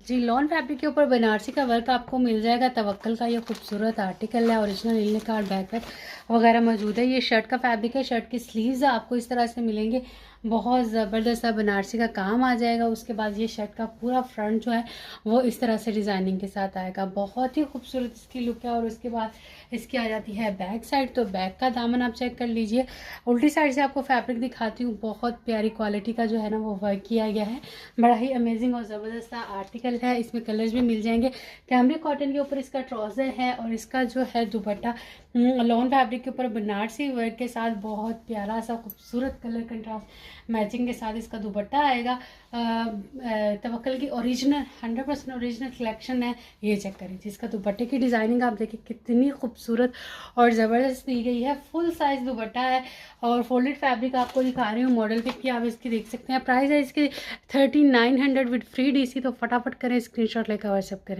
जी, lawn fabric के ऊपर बनारसी का वर्क आपको मिल जाएगा। तवक्कल का ये खूबसूरत आर्टिकल है। ओरिजिनल इल्ने कार्ड बैक वगैरह मौजूद है। ये शर्ट का फैब्रिक है। शर्ट की स्लीव्स आपको इस तरह से मिलेंगे। बहुत ज़बरदस्त सा बनारसी का काम आ जाएगा। उसके बाद ये शर्ट का पूरा फ्रंट जो है वो इस तरह से डिज़ाइनिंग के साथ आएगा। बहुत ही खूबसूरत इसकी लुक है। और उसके बाद इसकी आ जाती है बैक साइड। तो बैक का दामन आप चेक कर लीजिए। उल्टी साइड से आपको फैब्रिक दिखाती हूँ। बहुत प्यारी क्वालिटी का जो है ना वो वर्क किया गया है। बड़ा ही अमेजिंग और ज़बरदस्त सा आर्टिकल है। इसमें कलर्स भी मिल जाएंगे। कैमरिक कॉटन के ऊपर इसका ट्राउज़र है और इसका जो है दुपट्टा लॉन फैब्रिक के ऊपर बनारसी वर्क के साथ बहुत प्यारा सा खूबसूरत कलर कंट्रास्ट मैचिंग के साथ इसका दुपट्टा आएगा। तवक्कल की ओरिजिनल 100% ओरिजिनल कलेक्शन है। ये चेक करें जिसका दुपट्टे की डिज़ाइनिंग आप देखिए कितनी खूबसूरत और ज़बरदस्त दी गई है। फुल साइज़ दुपट्टा है और फोल्डेड फैब्रिक आपको दिखा रही हूँ। मॉडल पिक की आप इसकी देख सकते हैं। प्राइस है इसकी 3900 विद फ्री DC। तो फटाफट करें, स्क्रीनशॉट लेकर व्हाट्सएप करें।